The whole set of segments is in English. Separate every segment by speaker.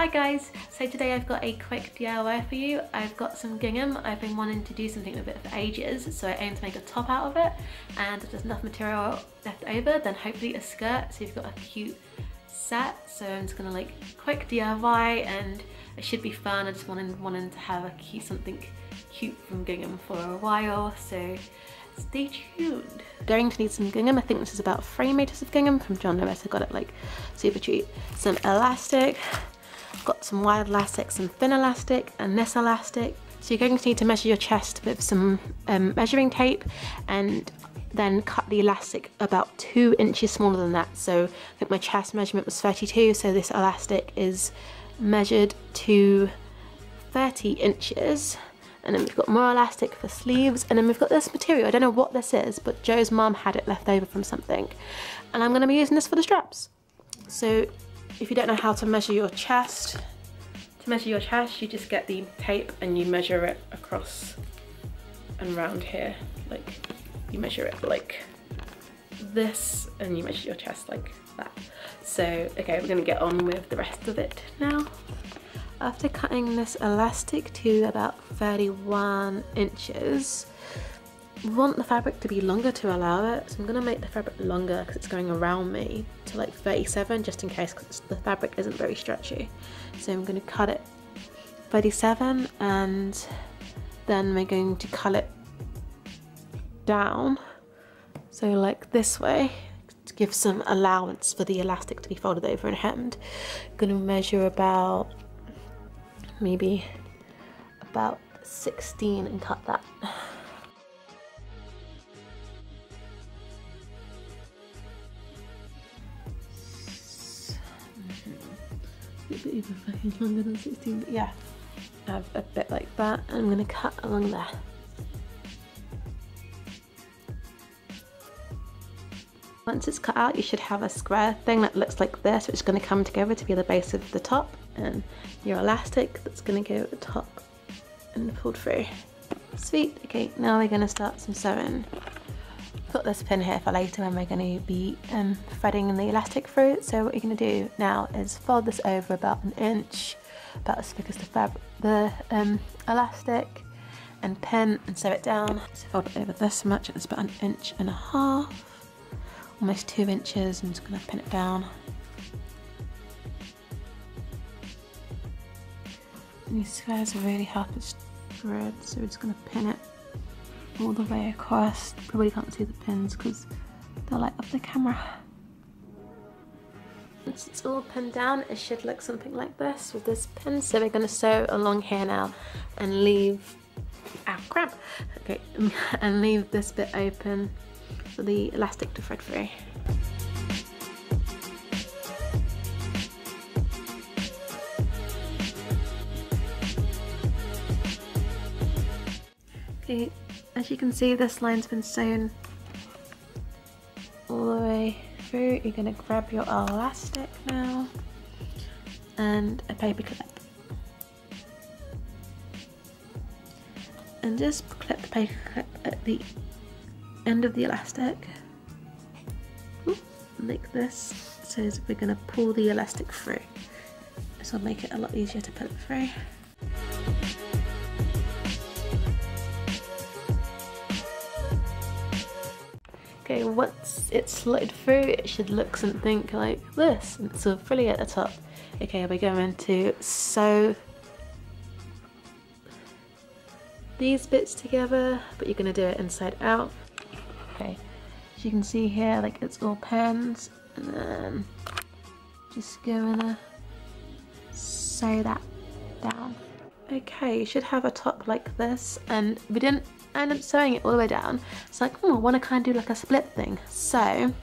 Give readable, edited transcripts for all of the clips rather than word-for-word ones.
Speaker 1: Hi guys, so today I've got a quick DIY for you. I've got some gingham. I've been wanting to do something with it for ages, so I aim to make a top out of it, and if there's enough material left over, then hopefully a skirt, so you've got a cute set. So I'm just gonna like quick DIY, and it should be fun. I just wanting to have something cute from gingham for a while, so stay tuned. Going to need some gingham. I think this is about 3 meters of gingham from John Lewis. I got it like super cheap. Some elastic. Got some wide elastic, some thin elastic, and this elastic. So you're going to need to measure your chest with some measuring tape, and then cut the elastic about 2 inches smaller than that. So I think my chest measurement was 32, so this elastic is measured to 30 inches. And then we've got more elastic for sleeves, and then we've got this material. I don't know what this is, but Joe's mum had it left over from something, and I'm going to be using this for the straps. So if you don't know how to measure your chest, you just get the tape and you measure it across and round here. Like, you measure it like this, and you measure your chest like that. So, okay, we're gonna get on with the rest of it now. After cutting this elastic to about 31 inches, we want the fabric to be longer to allow it, so I'm going to make the fabric longer because it's going around me to like 37, just in case, because the fabric isn't very stretchy. So I'm going to cut it 37, and then we're going to cut it down, so like this way, to give some allowance for the elastic to be folded over and hemmed. I'm going to measure about maybe about 16 and cut that. Even fucking longer than 16, but yeah, have a bit like that, and I'm gonna cut along there. Once it's cut out, you should have a square thing that looks like this, which is going to come together to be the base of the top, and your elastic that's going to go at the top and pulled through. Sweet. Okay, now we're going to start some sewing. I've got this pin here for later when we're going to be threading the elastic through. So what you're going to do now is fold this over about 1 inch, about as thick as the elastic, and pin and sew it down. So fold it over this much, it's about 1.5 inches. Almost 2 inches. I'm just going to pin it down. And these squares are really hard to thread, so we're just going to pin it all the way across. Probably can't see the pins because they'll light up the camera. Once it's all pinned down, it should look something like this with this pin. So we're going to sew along here now and leave, ow crap, okay, and leave this bit open for the elastic to thread through. Okay, as you can see, this line's been sewn all the way through. You're going to grab your elastic now and a paper clip, and just clip the paper clip at the end of the elastic like this, so we're going to pull the elastic through. This will make it a lot easier to pull it through. Okay, once it's slotted through, it should look something like this, and it's all frilly at the top. Okay, we're going to sew these bits together, but you're going to do it inside out. Okay, as you can see here, like it's all pins, and then just gonna sew that down. Okay, you should have a top like this, and we didn't end up sewing it all the way down. It's like, I want to kind of do like a split thing. So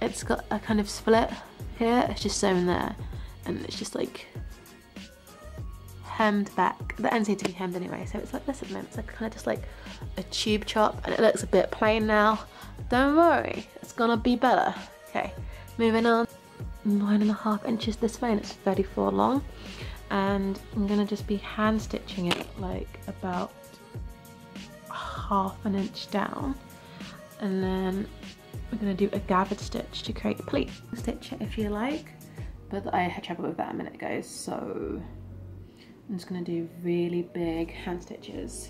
Speaker 1: it's got a kind of split here, it's just sewn there, and it's just like hemmed back. The ends need to be hemmed anyway, so it's like this at the moment. It's like kind of just like a tube chop, and it looks a bit plain now. Don't worry, it's gonna be better. Okay, moving on. 9.5 inches this way, and it's 34 long, and I'm gonna just be hand stitching it like about 1/2 inch down, and then we're going to do a gathered stitch to create a pleat. Stitch it if you like, but I had trouble with that a minute ago, so I'm just gonna do really big hand stitches.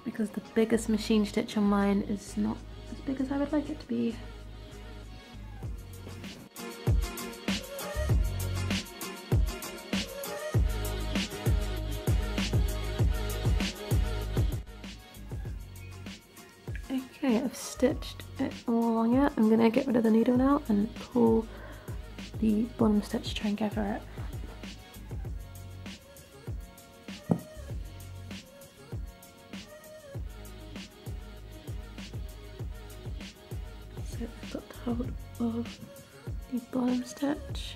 Speaker 1: Because the biggest machine stitch on mine is not as big as I would like it to be. Okay, I've stitched it all along it. I'm gonna get rid of the needle now and pull the bottom stitch to try and gather it. So I've got hold of the bottom stitch,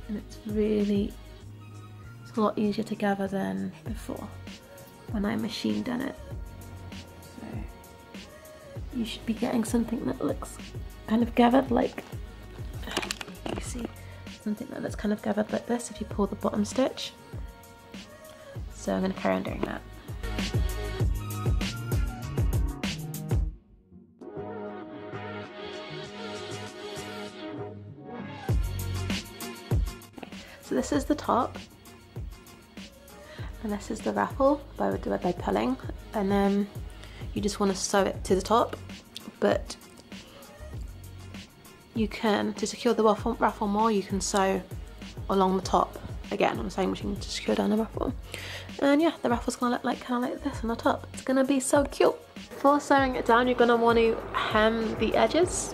Speaker 1: and it's a lot easier to gather than before when I machine done it. So you should be getting something that looks kind of gathered like, you see, something that looks kind of gathered like this if you pull the bottom stitch. So I'm going to carry on doing that. So this is the top, and this is the raffle by pulling, and then you just want to sew it to the top, but you can, to secure the raffle more, you can sew along the top again on the same machine to secure down the raffle. And yeah, the raffle's gonna look like kind of like this on the top. It's gonna be so cute. Before sewing it down, you're gonna want to hem the edges,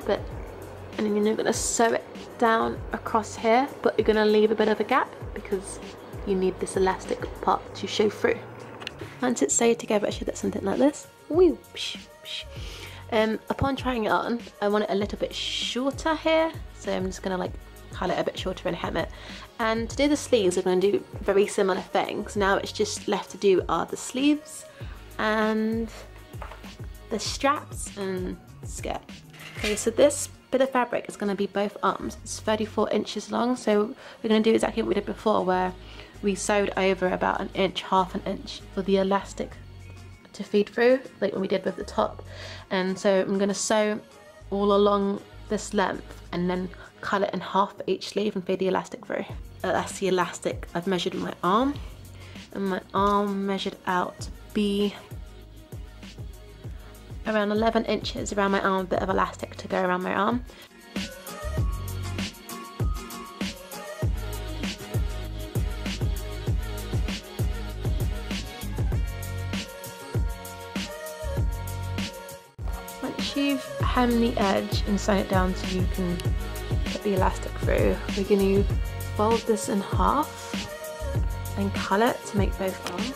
Speaker 1: and then you're gonna sew it down across here, but you're gonna leave a bit of a gap because you need this elastic part to show through. Once it's sewed together, it should look something like this. Upon trying it on, I want it a little bit shorter here, so I'm just gonna like cut it a bit shorter and hem it. And to do the sleeves, we're gonna do very similar things. Now it's just left to do are the sleeves and the straps and skirt. Okay, so this bit of fabric is going to be both arms. It's 34 inches long, so we're going to do exactly what we did before, where we sewed over about an inch, half an inch for the elastic to feed through, like when we did with the top. And so I'm going to sew all along this length and then cut it in half for each sleeve and feed the elastic through. That's the elastic I've measured in my arm, and my arm measured out to be around 11 inches around my arm, a bit of elastic to go around my arm. Once you've hemmed the edge and sewn it down so you can put the elastic through, we're going to fold this in half and cut it to make both arms.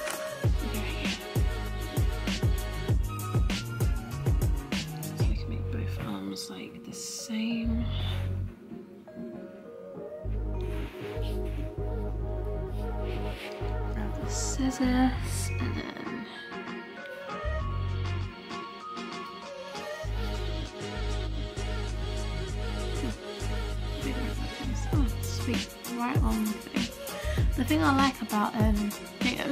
Speaker 1: Like the same. Grab the scissors and then oh sweet, right on the thing. The thing I like about Gingham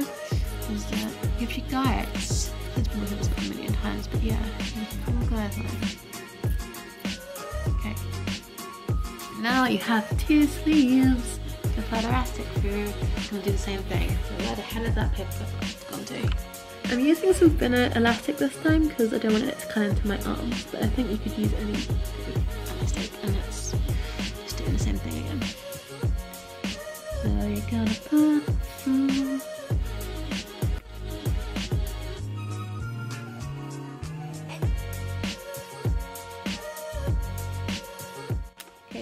Speaker 1: is that it gives you guides. I've been looking at this a million times, but yeah, full guidelines. Now you have two sleeves to thread elastic through. I'm going to do the same thing. So where the hell is that paper clip gone to? I'm using some thinner elastic this time because I don't want it to cut into my arms, but I think you could use any elastic, and it's just doing the same thing again. So you're going to put through.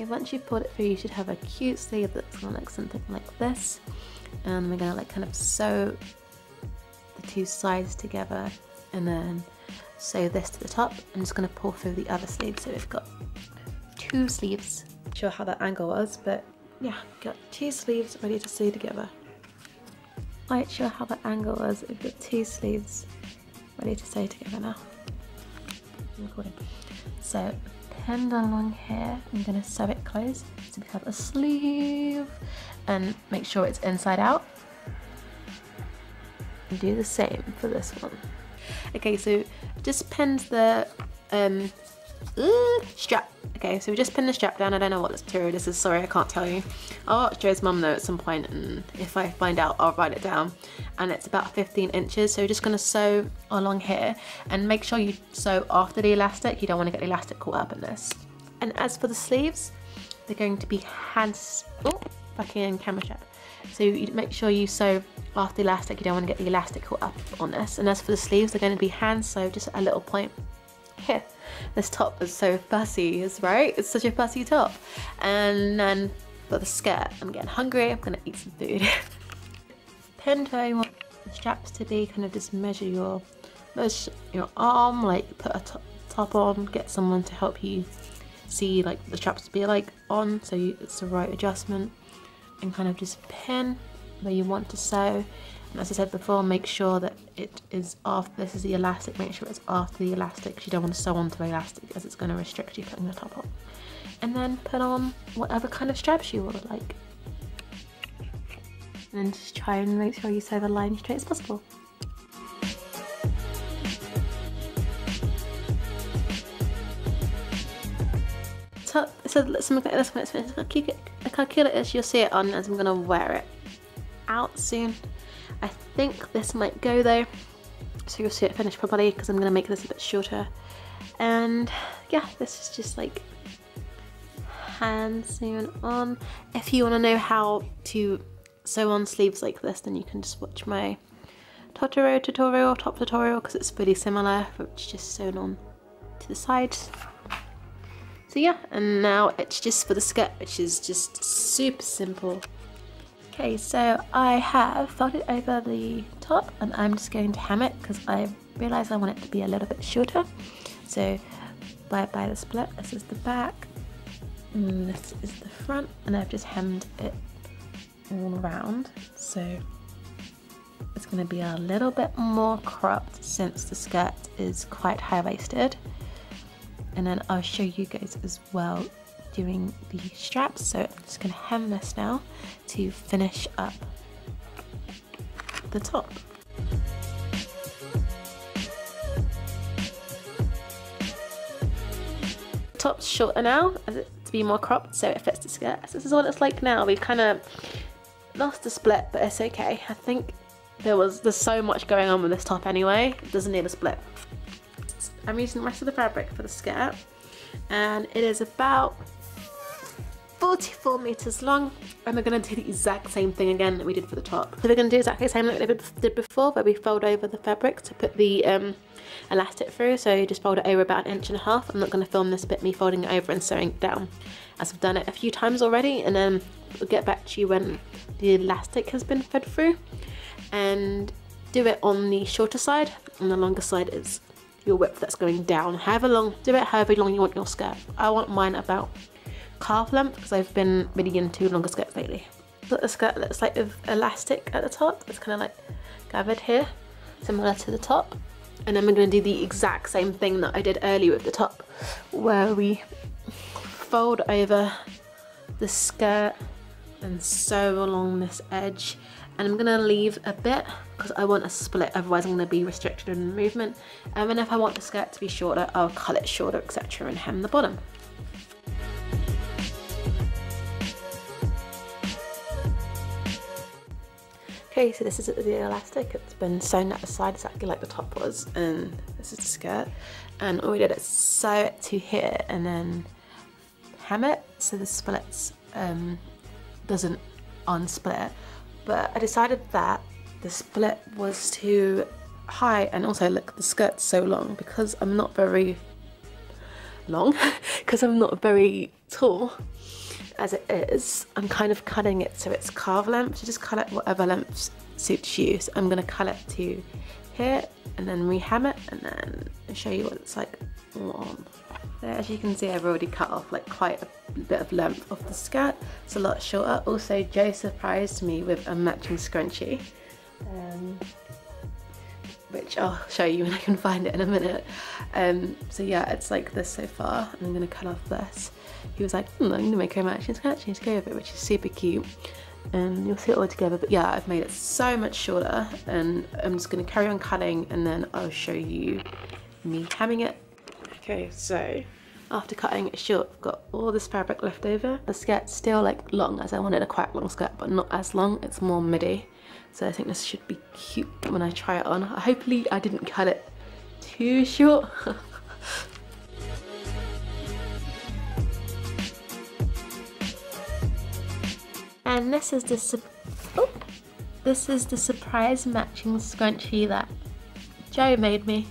Speaker 1: Once you've pulled it through, you should have a cute sleeve that's gonna look something like this, and we're gonna like kind of sew the two sides together and then sew this to the top. I'm just gonna pull through the other sleeve, so we've got two sleeves. Not sure how that angle was, but yeah, got two sleeves ready to sew together. Quite sure how that angle was. We've got two sleeves ready to sew together now. I'm recording. So pinned along here, I'm going to sew it closed so we have a sleeve, and make sure it's inside out. Do the same for this one. Okay, so just pinned the strap. Okay, so we just pinned the strap down. I don't know what this material this is, sorry, I can't tell you. I'll ask Joe's mum though at some point, and if I find out, I'll write it down. And it's about 15 inches, so we're just gonna sew along here, and make sure you sew after the elastic. You don't want to get the elastic caught up in this. And as for the sleeves, they're going to be fucking in camera shot. So you make sure you sew after the elastic. You don't want to get the elastic caught up on this. And as for the sleeves, they're going to be hand sewed just a little point here. This top is so fussy, right? It's such a fussy top. And then for the skirt, I'm getting hungry. I'm gonna eat some food. Pinned where you want the straps to be. Kind of just measure your arm, like put a top on. Get someone to help you see like the straps to be like on, so it's the right adjustment. And kind of just pin where you want to sew. And as I said before, make sure that it is after, this is the elastic, make sure it's after the elastic, because you don't want to sew onto the elastic as it's going to restrict you putting the top on. And then put on whatever kind of straps you would like. And then just try and make sure you sew the line straight as possible. So something like this one, it's how cute it is. You'll see it on as I'm gonna wear it out soon. I think this might go though, so you'll see it finished properly, because I'm gonna make this a bit shorter. And yeah, this is just like hand sewn on. If you want to know how to sew on sleeves like this, then you can just watch my top tutorial, because it's pretty similar, which is just sewn on to the sides. So yeah, and now it's just for the skirt, which is just super simple. Okay, so I have folded over the top, and I'm just going to hem it because I realised I want it to be a little bit shorter. So by the split, this is the back, and this is the front, and I've just hemmed it all around. So it's going to be a little bit more cropped since the skirt is quite high-waisted. And then I'll show you guys as well doing the straps. So I'm just going to hem this now to finish up the top. Top's shorter now to be more cropped, so it fits the skirt. So this is what it's like now. We've kind of lost the split, but it's okay. I think there's so much going on with this top anyway. It doesn't need a split. I'm using the rest of the fabric for the skirt, and it is about 44 meters long, and we're going to do the exact same thing again that we did for the top. So we're going to do exactly the same like we did before, where we fold over the fabric to put the elastic through. So you just fold it over about 1.5 inches. I'm not going to film this bit me folding it over and sewing it down, as I've done it a few times already, and then we'll get back to you when the elastic has been fed through. And do it on the shorter side, and the longer side is your width that's going down. However long you want your skirt. I want mine about calf length, because I've been really into longer skirts lately. But the skirt looks like with elastic at the top. It's kind of like gathered here, similar to the top. And then we're going to do the exact same thing that I did earlier with the top, where we fold over the skirt and sew along this edge. And I'm going to leave a bit because I want a split, otherwise I'm going to be restricted in movement. And then if I want the skirt to be shorter, I'll cut it shorter, etc., and hem the bottom. Okay, so this is the elastic. It's been sewn at the side exactly like the top was, and this is the skirt. And all we did is sew it to here and then hem it so the splits doesn't unsplit. But I decided that the split was too high, and also look, the skirt's so long because I'm not very long, because I'm not very tall as it is. I'm kind of cutting it so it's calf length, so just cut it whatever length suits you. So I'm going to cut it to here and then re-hem it, and then show you what it's like on. So as you can see, I've already cut off like quite a bit of length of the skirt. It's a lot shorter. Also, Joe surprised me with a matching scrunchie, which I'll show you when I can find it in a minute. So yeah, it's like this so far, and I'm going to cut off this. He was like, I'm going to make her matching scrunchie to go with it, which is super cute. and you'll see it all together. But yeah, I've made it so much shorter, and I'm just gonna carry on cutting, and then I'll show you me hemming it. Okay, so after cutting it short, I've got all this fabric left over. The skirt's still like long, as I wanted a quite long skirt, but not as long, it's more midi. So I think this should be cute when I try it on. Hopefully I didn't cut it too short. And this is the surprise matching scrunchie that Joe made me.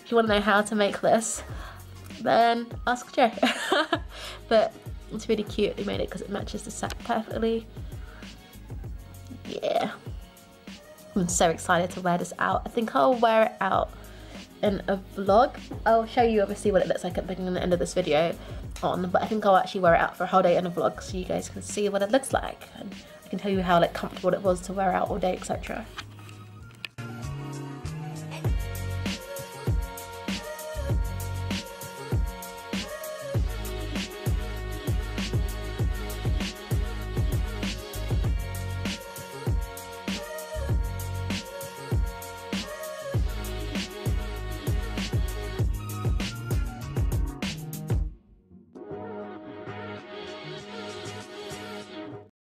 Speaker 1: If you want to know how to make this, then ask Joe. But it's really cute. He made it because it matches the set perfectly. Yeah. I'm so excited to wear this out. I think I'll wear it out in a vlog. I'll show you obviously what it looks like at the beginning and the end of this video on, but I think I'll actually wear it out for a whole day in a vlog so you guys can see what it looks like, and I can tell you how like comfortable it was to wear out all day, etc.